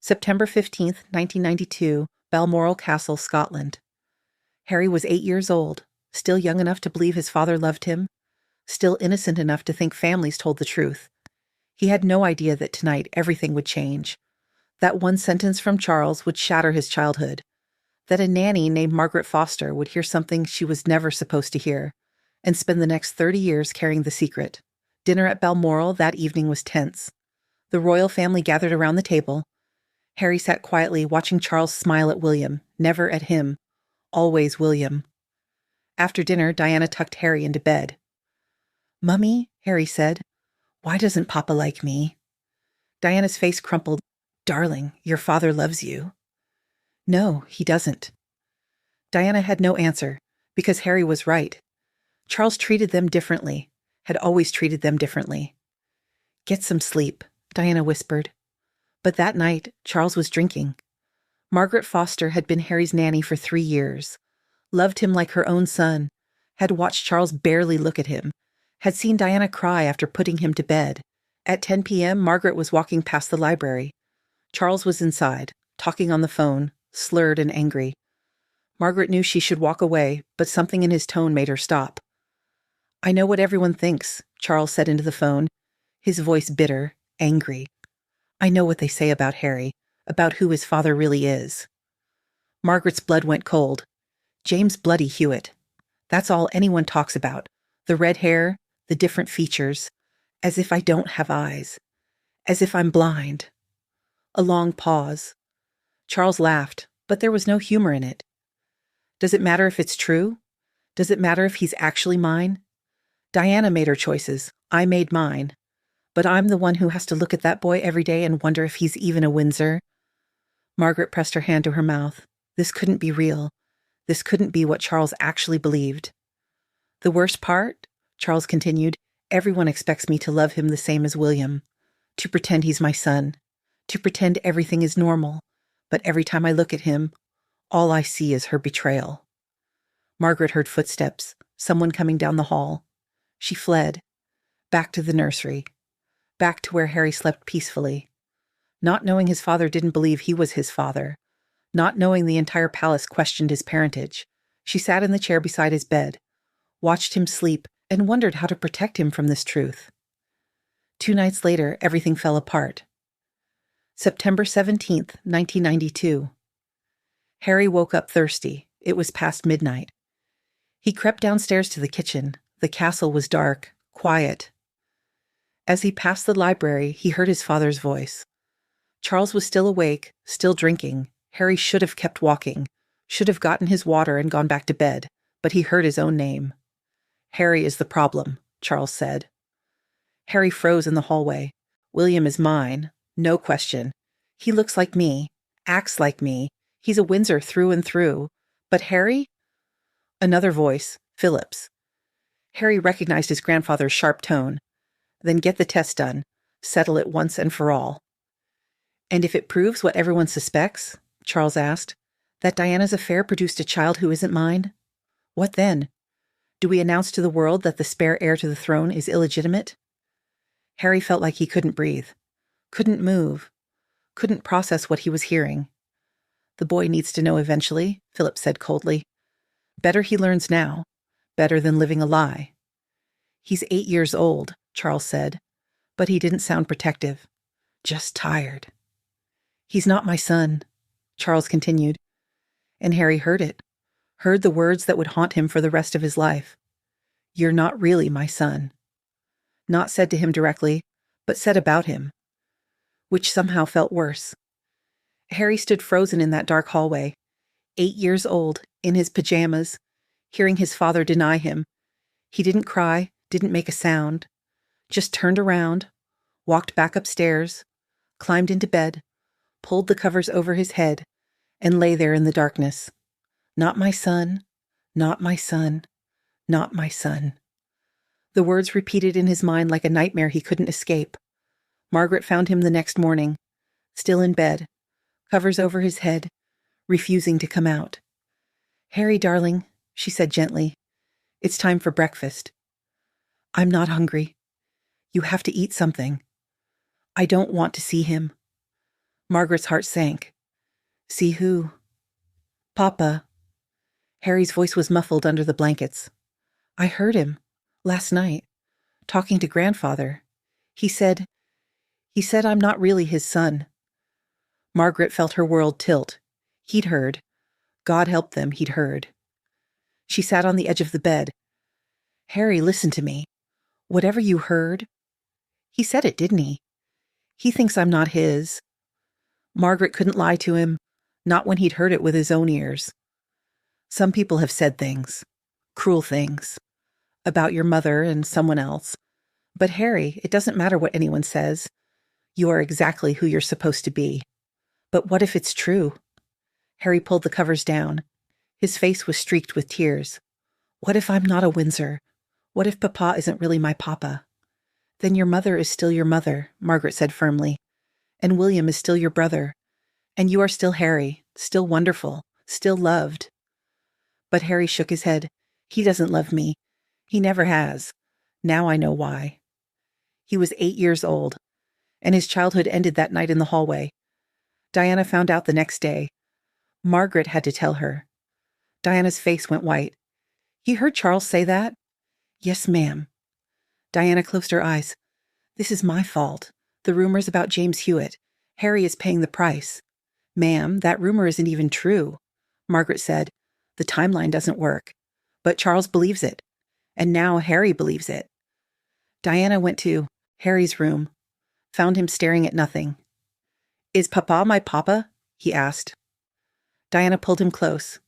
September 15th, 1992, Balmoral Castle, Scotland. Harry was 8 years old, still young enough to believe his father loved him, still innocent enough to think families told the truth. He had no idea that tonight everything would change. That one sentence from Charles would shatter his childhood. That a nanny named Margaret Foster would hear something she was never supposed to hear, and spend the next 30 years carrying the secret. Dinner at Balmoral that evening was tense. The royal family gathered around the table. Harry sat quietly, watching Charles smile at William, never at him. Always William. After dinner, Diana tucked Harry into bed. "Mummy," Harry said, "why doesn't Papa like me?" Diana's face crumpled. "Darling, your father loves you." "No, he doesn't." Diana had no answer, because Harry was right. Charles treated them differently, had always treated them differently. "Get some sleep," Diana whispered. But that night, Charles was drinking. Margaret Foster had been Harry's nanny for 3 years, loved him like her own son, had watched Charles barely look at him, had seen Diana cry after putting him to bed. At 10 p.m., Margaret was walking past the library. Charles was inside, talking on the phone, slurred and angry. Margaret knew she should walk away, but something in his tone made her stop. "I know what everyone thinks," Charles said into the phone, his voice bitter, angry. "I know what they say about Harry, about who his father really is." Margaret's blood went cold. James Bloody Hewitt. That's all anyone talks about. The red hair, the different features. As if I don't have eyes. As if I'm blind. A long pause. Charles laughed, but there was no humor in it. "Does it matter if it's true? Does it matter if he's actually mine? Diana made her choices. I made mine. But I'm the one who has to look at that boy every day and wonder if he's even a Windsor." Margaret pressed her hand to her mouth. This couldn't be real. This couldn't be what Charles actually believed. "The worst part," Charles continued, "everyone expects me to love him the same as William. To pretend he's my son. To pretend everything is normal. But every time I look at him, all I see is her betrayal." Margaret heard footsteps, someone coming down the hall. She fled. Back to the nursery. Back to where Harry slept peacefully. Not knowing his father didn't believe he was his father. Not knowing the entire palace questioned his parentage. She sat in the chair beside his bed, watched him sleep, and wondered how to protect him from this truth. 2 nights later, everything fell apart. September 17th, 1992. Harry woke up thirsty. It was past midnight. He crept downstairs to the kitchen. The castle was dark, quiet. As he passed the library, he heard his father's voice. Charles was still awake, still drinking. Harry should have kept walking, should have gotten his water and gone back to bed, but he heard his own name. "Harry is the problem," Charles said. Harry froze in the hallway. "William is mine, no question. He looks like me, acts like me. He's a Windsor through and through. But Harry?" Another voice, Philip's. Harry recognized his grandfather's sharp tone. "Then get the test done. Settle it once and for all." "And if it proves what everyone suspects," Charles asked, "that Diana's affair produced a child who isn't mine? What then? Do we announce to the world that the spare heir to the throne is illegitimate?" Harry felt like he couldn't breathe, couldn't move, couldn't process what he was hearing. "The boy needs to know eventually," Philip said coldly. "Better he learns now. Better than living a lie." "He's 8 years old," Charles said, but he didn't sound protective. "Just tired." "He's not my son," Charles continued, and Harry heard it, heard the words that would haunt him for the rest of his life. "You're not really my son." Not said to him directly, but said about him, which somehow felt worse. Harry stood frozen in that dark hallway, 8 years old, in his pajamas, hearing his father deny him. He didn't cry, didn't make a sound, just turned around, walked back upstairs, climbed into bed, pulled the covers over his head, and lay there in the darkness. "Not my son, not my son, not my son." The words repeated in his mind like a nightmare he couldn't escape. Margaret found him the next morning, still in bed, covers over his head, refusing to come out. "Harry, darling," she said gently, "it's time for breakfast." "I'm not hungry. You have to eat something." "I don't want to see him." Margaret's heart sank. See who? Papa. Harry's voice was muffled under the blankets. I heard him, last night, talking to grandfather. He said I'm not really his son. Margaret felt her world tilt. He'd heard. God help them, he'd heard. She sat on the edge of the bed. Harry, listen to me. Whatever you heard, he said it, didn't he? He thinks I'm not his. Margaret couldn't lie to him, not when he'd heard it with his own ears. Some people have said things, cruel things, about your mother and someone else. But Harry, it doesn't matter what anyone says. You are exactly who you're supposed to be. But what if it's true? Harry pulled the covers down. His face was streaked with tears. What if I'm not a Windsor? What if Papa isn't really my papa? Then your mother is still your mother, Margaret said firmly. And William is still your brother. And you are still Harry, still wonderful, still loved. But Harry shook his head. He doesn't love me. He never has. Now I know why. He was 8 years old, and his childhood ended that night in the hallway. Diana found out the next day. Margaret had to tell her. Diana's face went white. You heard Charles say that? Yes, ma'am. Diana closed her eyes. This is my fault. The rumors about James Hewitt. Harry is paying the price. Ma'am, that rumor isn't even true. Margaret said. The timeline doesn't work. But Charles believes it. And now Harry believes it. Diana went to Harry's room, found him staring at nothing. Is Papa my papa? He asked. Diana pulled him close.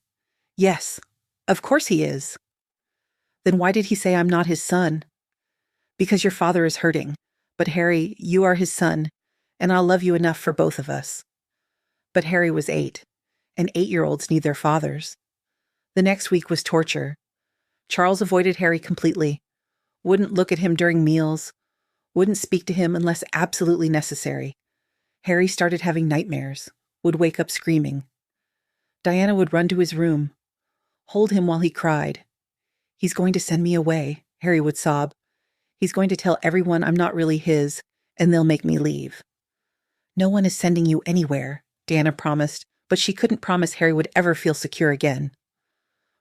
Yes, of course he is. Then why did he say I'm not his son? Because your father is hurting. But Harry, you are his son, and I'll love you enough for both of us. But Harry was 8, and 8-year-olds need their fathers. The next week was torture. Charles avoided Harry completely, wouldn't look at him during meals, wouldn't speak to him unless absolutely necessary. Harry started having nightmares, would wake up screaming. Diana would run to his room, hold him while he cried. He's going to send me away, Harry would sob. He's going to tell everyone I'm not really his, and they'll make me leave. No one is sending you anywhere, Diana promised, but she couldn't promise Harry would ever feel secure again.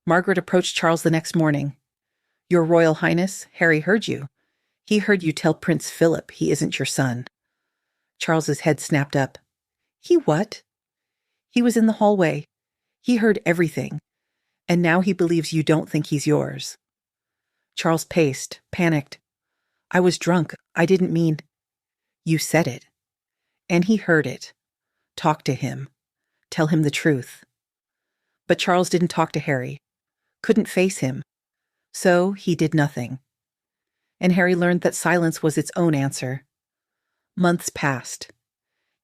Margaret approached Charles the next morning. Your Royal Highness, Harry heard you. He heard you tell Prince Philip he isn't your son. Charles's head snapped up. He what? He was in the hallway. He heard everything. And now he believes you don't think he's yours. Charles paced, panicked. I was drunk. I didn't mean. You said it. And he heard it. Talk to him. Tell him the truth. But Charles didn't talk to Harry. Couldn't face him. So he did nothing. And Harry learned that silence was its own answer. Months passed.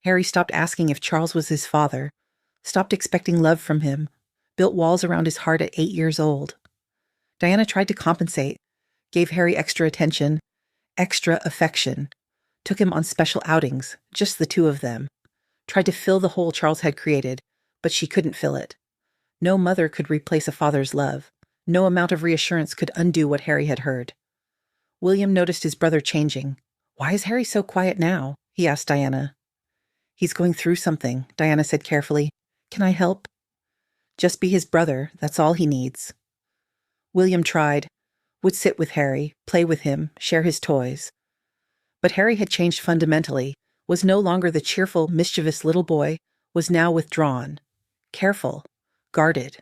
Harry stopped asking if Charles was his father, stopped expecting love from him, built walls around his heart at 8 years old. Diana tried to compensate, gave Harry extra attention, extra affection, took him on special outings, just the two of them, tried to fill the hole Charles had created, but she couldn't fill it. No mother could replace a father's love. No amount of reassurance could undo what Harry had heard. William noticed his brother changing. Why is Harry so quiet now? He asked Diana. He's going through something, Diana said carefully. Can I help? Just be his brother, that's all he needs. William tried, would sit with Harry, play with him, share his toys. But Harry had changed fundamentally, was no longer the cheerful, mischievous little boy, was now withdrawn, careful, guarded.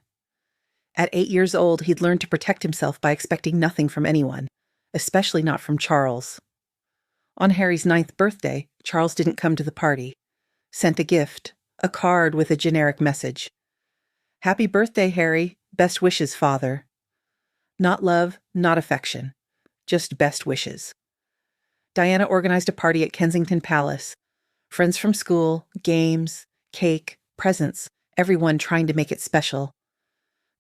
At 8 years old, he'd learned to protect himself by expecting nothing from anyone, especially not from Charles. On Harry's 9th birthday, Charles didn't come to the party. Sent a gift, a card with a generic message. Happy birthday, Harry. Best wishes, Father. Not love, not affection. Just best wishes. Diana organized a party at Kensington Palace. Friends from school, games, cake, presents, everyone trying to make it special.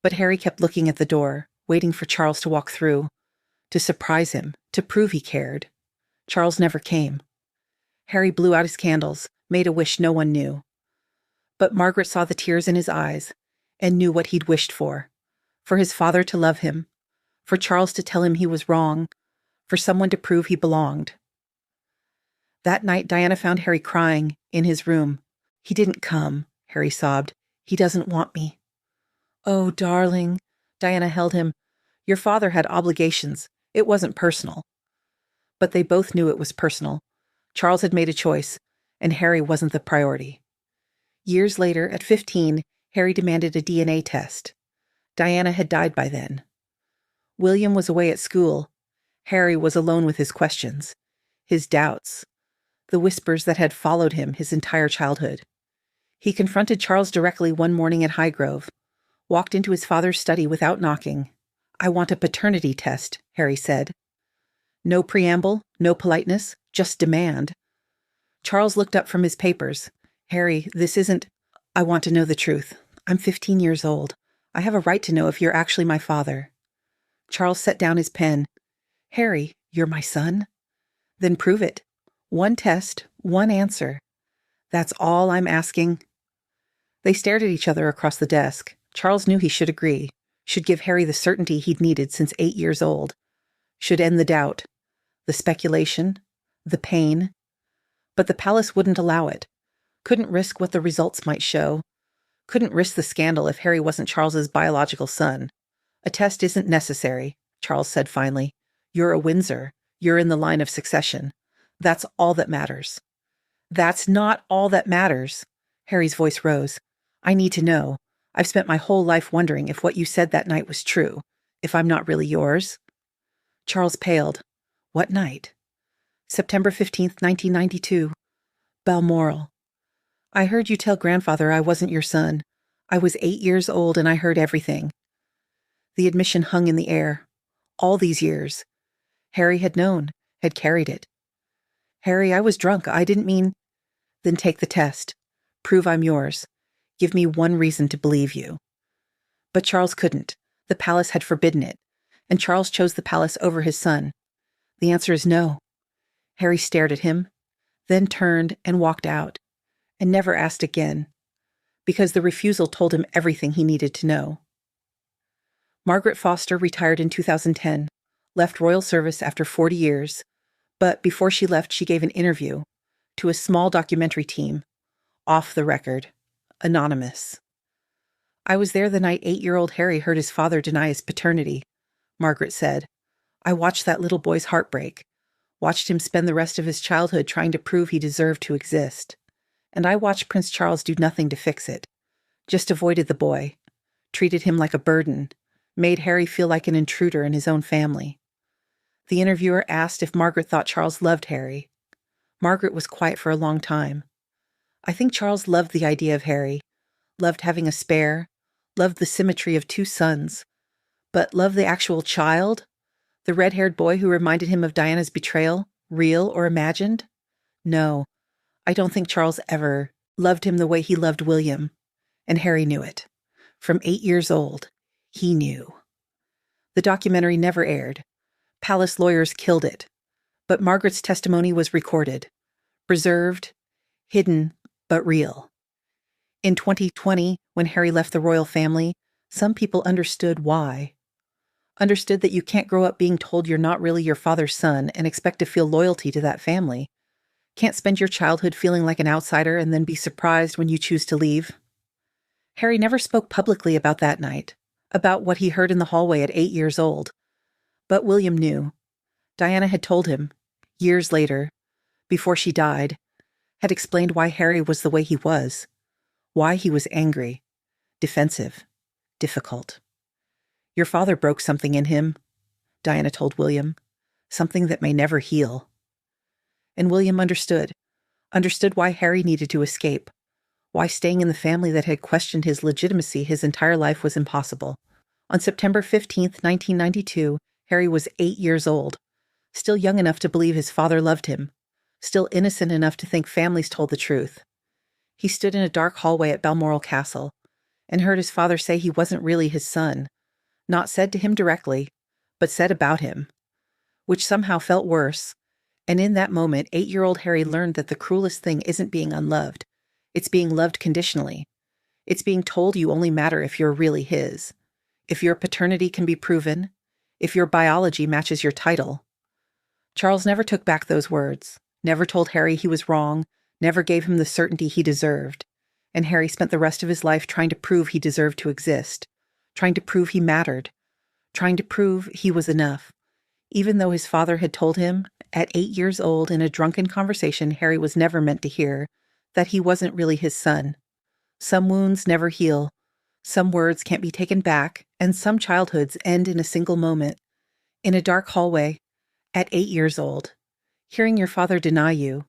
But Harry kept looking at the door, waiting for Charles to walk through, to surprise him, to prove he cared. Charles never came. Harry blew out his candles, made a wish no one knew. But Margaret saw the tears in his eyes and knew what he'd wished for his father to love him, for Charles to tell him he was wrong, for someone to prove he belonged. That night, Diana found Harry crying in his room. He didn't come, Harry sobbed. He doesn't want me. Oh, darling. Diana held him. Your father had obligations. It wasn't personal. But they both knew it was personal. Charles had made a choice, and Harry wasn't the priority. Years later, at 15, Harry demanded a DNA test. Diana had died by then. William was away at school. Harry was alone with his questions, his doubts, the whispers that had followed him his entire childhood. He confronted Charles directly one morning at Highgrove, walked into his father's study without knocking. "I want a paternity test," Harry said. No preamble, no politeness, just demand. Charles looked up from his papers. "Harry, this isn't... I want to know the truth. I'm 15 years old. I have a right to know if you're actually my father." Charles set down his pen. "Harry, you're my son? Then prove it. One test, one answer. That's all I'm asking." They stared at each other across the desk. Charles knew he should agree, should give Harry the certainty he'd needed since 8 years old, should end the doubt, the speculation, the pain. But the palace wouldn't allow it. Couldn't risk what the results might show. Couldn't risk the scandal if Harry wasn't Charles's biological son. "A test isn't necessary," Charles said finally. "You're a Windsor. You're in the line of succession. That's all that matters." "That's not all that matters." Harry's voice rose. "I need to know. I've spent my whole life wondering if what you said that night was true, if I'm not really yours." Charles paled. "What night?" "September 15th, 1992. Balmoral. I heard you tell grandfather I wasn't your son. I was 8 years old and I heard everything." The admission hung in the air. All these years. Harry had known, had carried it. "Harry, I was drunk. I didn't mean..." "Then take the test. Prove I'm yours. Give me one reason to believe you." But Charles couldn't. The palace had forbidden it, and Charles chose the palace over his son. "The answer is no." Harry stared at him, then turned and walked out, and never asked again, because the refusal told him everything he needed to know. Margaret Foster retired in 2010, left royal service after 40 years, but before she left she gave an interview to a small documentary team, off the record, anonymous. "I was there the night 8-year-old Harry heard his father deny his paternity," Margaret said. "I watched that little boy's heartbreak, watched him spend the rest of his childhood trying to prove he deserved to exist. And I watched Prince Charles do nothing to fix it. Just avoided the boy, treated him like a burden, made Harry feel like an intruder in his own family." The interviewer asked if Margaret thought Charles loved Harry. Margaret was quiet for a long time. "I think Charles loved the idea of Harry, loved having a spare, loved the symmetry of 2 sons. But loved the actual child? The red-haired boy who reminded him of Diana's betrayal, real or imagined? No, I don't think Charles ever loved him the way he loved William. And Harry knew it. From 8 years old, he knew." The documentary never aired. Palace lawyers killed it. But Margaret's testimony was recorded, preserved, hidden, but real. In 2020, when Harry left the royal family, some people understood why. Understood that you can't grow up being told you're not really your father's son and expect to feel loyalty to that family. Can't spend your childhood feeling like an outsider and then be surprised when you choose to leave. Harry never spoke publicly about that night, about what he heard in the hallway at 8 years old. But William knew. Diana had told him, years later, before she died, had explained why Harry was the way he was, why he was angry, defensive, difficult. "Your father broke something in him," Diana told William, "something that may never heal." And William understood why Harry needed to escape, why staying in the family that had questioned his legitimacy his entire life was impossible. On September 15th, 1992, Harry was 8 years old, still young enough to believe his father loved him, still innocent enough to think families told the truth. He stood in a dark hallway at Balmoral Castle and heard his father say he wasn't really his son, not said to him directly, but said about him, which somehow felt worse. And in that moment, 8-year-old Harry learned that the cruelest thing isn't being unloved. It's being loved conditionally. It's being told you only matter if you're really his, if your paternity can be proven, if your biology matches your title. Charles never took back those words, never told Harry he was wrong, never gave him the certainty he deserved. and Harry spent the rest of his life trying to prove he deserved to exist, trying to prove he mattered, trying to prove he was enough, even though his father had told him, at 8 years old in a drunken conversation Harry was never meant to hear, that he wasn't really his son. Some wounds never heal, some words can't be taken back, and some childhoods end in a single moment. In a dark hallway, at 8 years old. Hearing your father deny you,